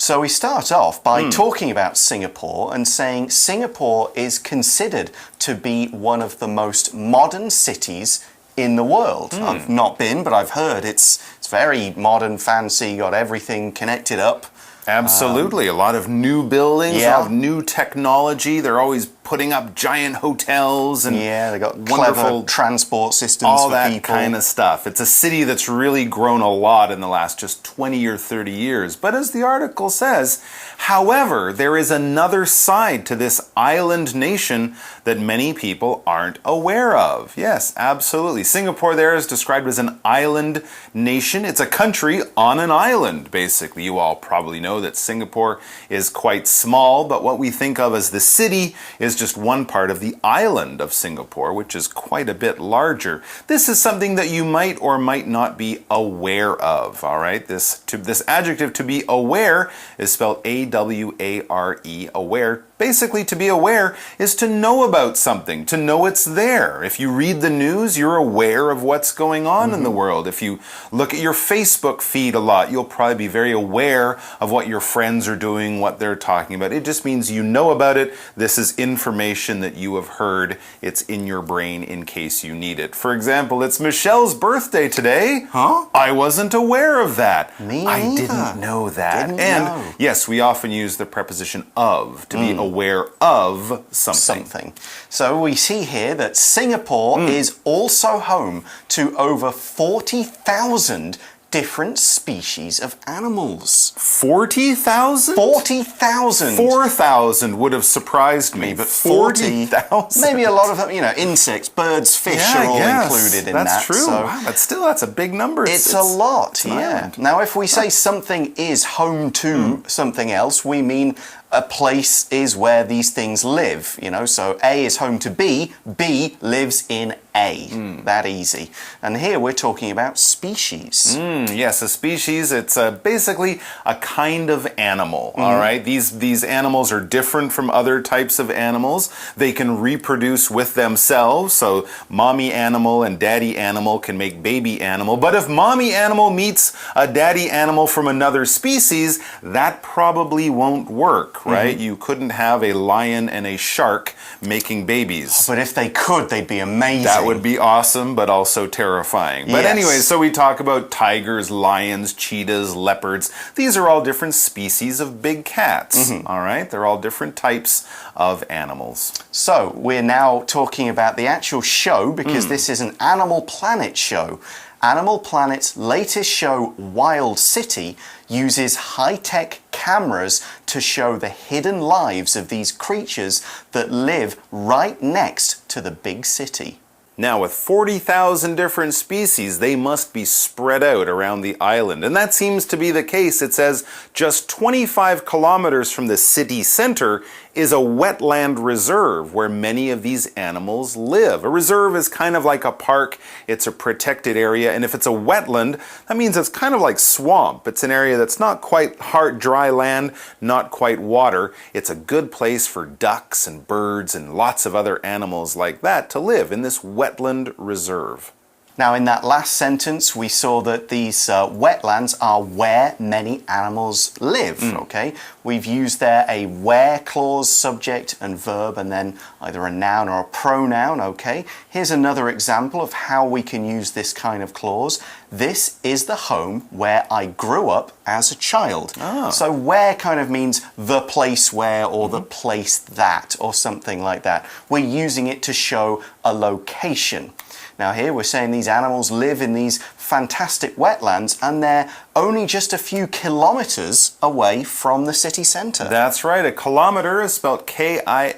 So we start off by talking about Singapore and saying Singapore is considered to be one of the most modern cities in the world. I've not been, but I've heard it's very modern, fancy, got everything connected up. Absolutely. A lot of new buildings, a lot of new technology. They're always putting up giant hotels and they got wonderful clever transport systems all for that people. kind of stuff. It's a city that's really grown a lot in the last just 20 or 30 years. But as the article says, however, there is another side to this island nation that many people aren't aware of. Yes, absolutely. Singapore there is described as an island nation. It's a country on an island, basically. You all probably know that Singapore is quite small, but what we think of as the city is just one part of the island of Singapore, which is quite a bit larger. This is something that you might or might not be aware of, all right? This adjective, to be aware, is spelled A-W-A-R-E, aware. Basically, to be aware is to know about something, to know it's there. If you read the news, you're aware of what's going on in the world. If you look at your Facebook feed a lot, you'll probably be very aware of what your friends are doing, what they're talking about. It just means you know about it. This is information that you have heard. It's in your brain in case you need it. For example, it's Michelle's birthday today. Huh? I wasn't aware of that. Me neither. I didn't know that. Didn't know. Yes, we often use the preposition of to be aware of something. So we see here that Singapore is also home to over 40,000 different species of animals. 40,000? 40,000. 4,000 would have surprised me, but 40,000? Maybe a lot of them, insects, birds, fish are all included in that. That's true. So wow, but still, that's a big number. It's a lot, island. Now, if we say something is home to something else, we mean a place is where these things live, so A is home to B, B lives in A. That easy. And here we're talking about species. Yes, a species, it's basically a kind of animal, all right? These animals are different from other types of animals. They can reproduce with themselves, so mommy animal and daddy animal can make baby animal. But if mommy animal meets a daddy animal from another species, that probably won't work. Right? You couldn't have a lion and a shark making babies. But if they could, they'd be amazing. That would be awesome, but also terrifying. But anyway, so we talk about tigers, lions, cheetahs, leopards. These are all different species of big cats. All right? They're all different types of animals. So we're now talking about the actual show because this is an Animal Planet show. Animal Planet's latest show, Wild City, uses high-tech cameras to show the hidden lives of these creatures that live right next to the big city. Now, with 40,000 different species, they must be spread out around the island. And that seems to be the case. It says just 25 kilometers from the city center is a wetland reserve where many of these animals live. A reserve is kind of like a park. It's a protected area. And if it's a wetland, that means it's kind of like swamp. It's an area that's not quite hard, dry land, not quite water. It's a good place for ducks and birds and lots of other animals like that to live in this wetland reserve. Now, in that last sentence, we saw that these wetlands are where many animals live, okay? We've used there a where clause, subject and verb, and then either a noun or a pronoun, okay? Here's another example of how we can use this kind of clause. This is the home where I grew up as a child. So where kind of means the place where or the place that or something like that. We're using it to show a location. Now here we're saying these animals live in these fantastic wetlands and they're only just a few kilometers away from the city center. That's right. A kilometer is spelled K-I-L-O-M-E-T-E-R.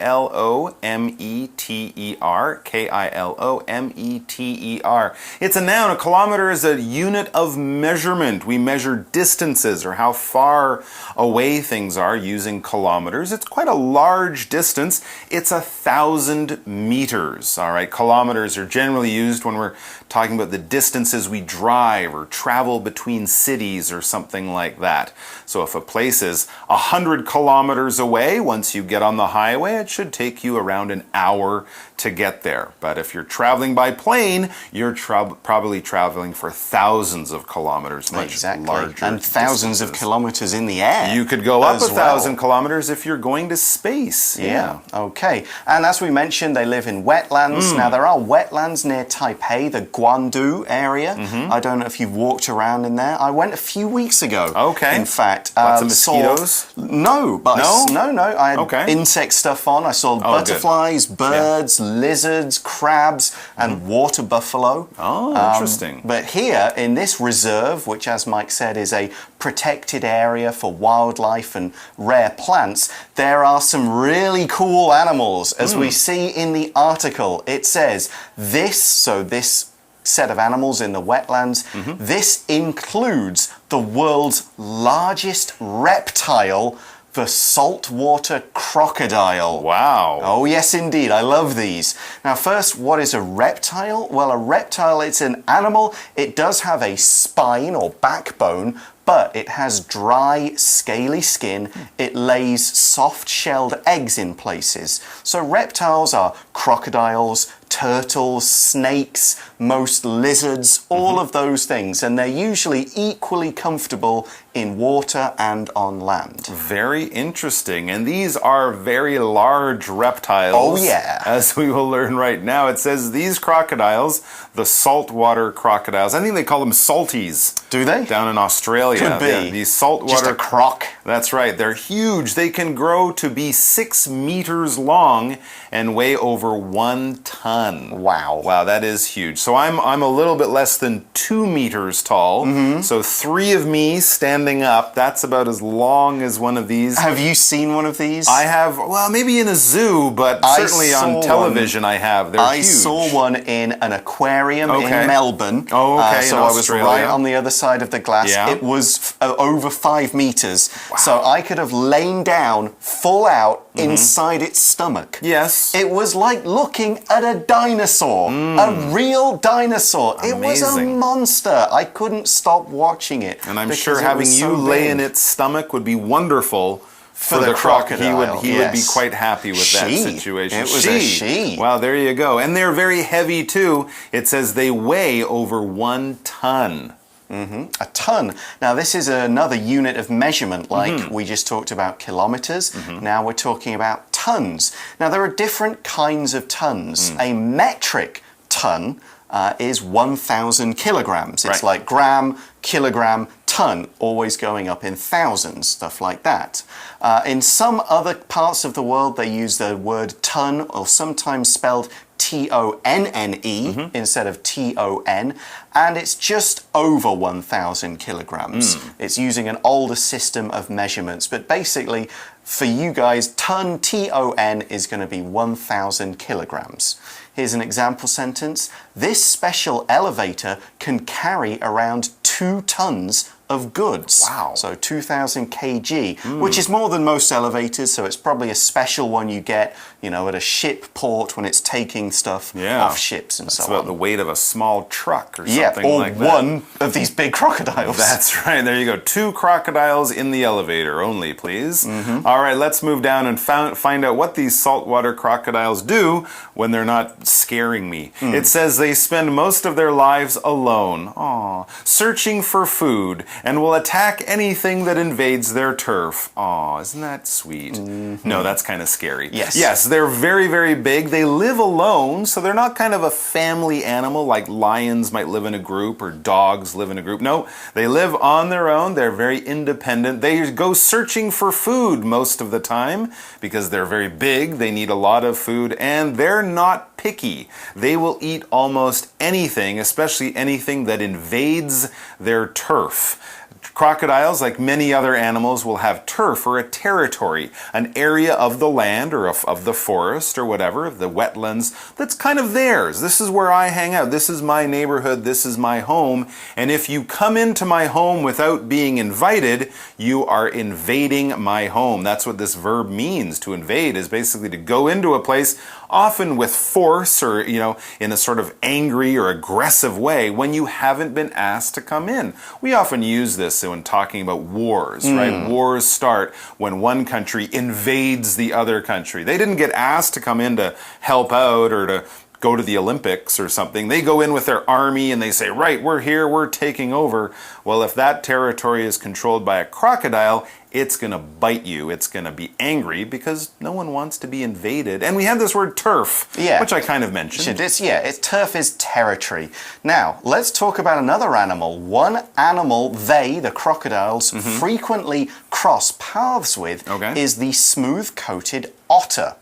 K-I-L-O-M-E-T-E-R. It's a noun. A kilometer is a unit of measurement. We measure distances or how far away things are using kilometers. It's quite a large distance. It's 1,000 meters. All right. Kilometers are generally used when we're talking about the distances we drive or travel between cities. cities or something like that. So if a place is 100 kilometers away, once you get on the highway, it should take you around an hour to get there. But if you're traveling by plane, you're probably traveling for thousands of kilometers, much larger and thousands of kilometers in the air. You could go up 1,000 kilometers if you're going to space. Yeah. Okay. And as we mentioned, they live in wetlands. Now, there are wetlands near Taipei, the Guangdu area. I don't know if you've walked around in there. I went a few weeks ago. Okay. In fact, lots of mosquitoes? No, but no. I had insect stuff on. I saw butterflies, birds, lizards, crabs, and water buffalo. Oh, interesting. But here in this reserve, which, as Mike said, is a protected area for wildlife and rare plants, there are some really cool animals. As we see in the article, it says this set of animals in the wetlands, this includes the world's largest reptile, the saltwater crocodile. Wow. Oh, yes, indeed. I love these. Now, first, what is a reptile? Well, a reptile, it's an animal. It does have a spine or backbone, but it has dry, scaly skin. It lays soft-shelled eggs in places. So reptiles are crocodiles, turtles, snakes, most lizards, all of those things. And they're usually equally comfortable in water and on land. Very interesting. And these are very large reptiles. Oh, yeah. As we will learn right now. It says these crocodiles, the saltwater crocodiles, I think they call them salties. Do they? Down in Australia. Could be. Yeah, these saltwater... Just a croc. That's right. They're huge. They can grow to be 6 meters long and weigh over 1 ton. Wow. Wow, that is huge. So I'm a little bit less than 2 meters tall. So 3 of me standing up, that's about as long as one of these. Have you seen one of these? I have, well, maybe in a zoo, but certainly on television I have. They're huge. I saw one in an aquarium in Melbourne. Oh, okay. So I was right on the other side of the glass. Yeah. It was over 5 meters. Wow. So I could have lain down full out inside its stomach. Yes. It was like looking at a dinosaur, a real dinosaur. Amazing. It was a monster. I couldn't stop watching it. And I'm sure having you lay in its stomach would be wonderful for the crocodile. He would be quite happy with that situation. It was a she. Wow, there you go. And they're very heavy too. It says they weigh over 1 ton. A ton. Now, this is another unit of measurement, like we just talked about kilometers. Now we're talking about tons. Now, there are different kinds of tons. A metric ton is 1,000 kilograms. It's like gram, kilogram, ton, always going up in thousands, stuff like that. In some other parts of the world, they use the word ton, or sometimes spelled T-O-N-N-E instead of T-O-N, and it's just over 1,000 kilograms. It's using an older system of measurements, but basically, for you guys, ton, T-O-N, is going to be 1,000 kilograms. Here's an example sentence. This special elevator can carry around 2 tons of goods. Wow. So 2,000 kg, which is more than most elevators, so it's probably a special one you get, you know, at a ship port when it's taking stuff off ships and so on. It's about the weight of a small truck or something like that. Or one of these big crocodiles. That's right. There you go. 2 crocodiles in the elevator only, please. All right, let's move down and find out what these saltwater crocodiles do when they're not scaring me. It says they spend most of their lives alone, searching for food, and will attack anything that invades their turf. Aw, isn't that sweet? No, that's kind of scary. Yes, they're very, very big. They live alone, so they're not kind of a family animal like lions might live in a group or dogs live in a group. No, they live on their own. They're very independent. They go searching for food most of the time because they're very big. They need a lot of food, and they're not picky. They will eat almost anything, especially anything that invades their turf. Crocodiles, like many other animals, will have turf or a territory, an area of the land or of the forest or whatever, the wetlands, that's kind of theirs. This is where I hang out. This is my neighborhood. This is my home. And if you come into my home without being invited, you are invading my home. That's what this verb means. To invade is basically to go into a place, often with force or, in a sort of angry or aggressive way when you haven't been asked to come in. We often use this when talking about wars, right? Wars start when one country invades the other country. They didn't get asked to come in to help out or to go to the Olympics or something. They go in with their army and they say, right, we're here, we're taking over. Well, if that territory is controlled by a crocodile, it's going to bite you. It's going to be angry because no one wants to be invaded. And we have this word turf, which I kind of mentioned. Turf is territory. Now, let's talk about another animal. One animal they, the crocodiles, frequently cross paths with is the smooth-coated otter.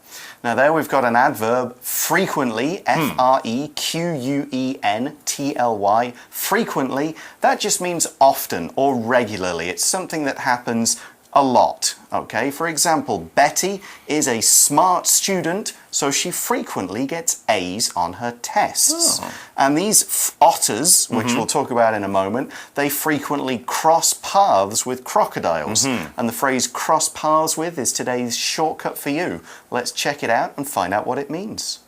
Now there we've got an adverb, frequently, F-R-E-Q-U-E-N-T-L-Y, frequently. That just means often or regularly. It's something that happens a lot, okay? For example, Betty is a smart student, so she frequently gets A's on her tests. And these otters, which we'll talk about in a moment, they frequently cross paths with crocodiles. And the phrase cross paths with is today's shortcut for you. Let's check it out and find out what it means.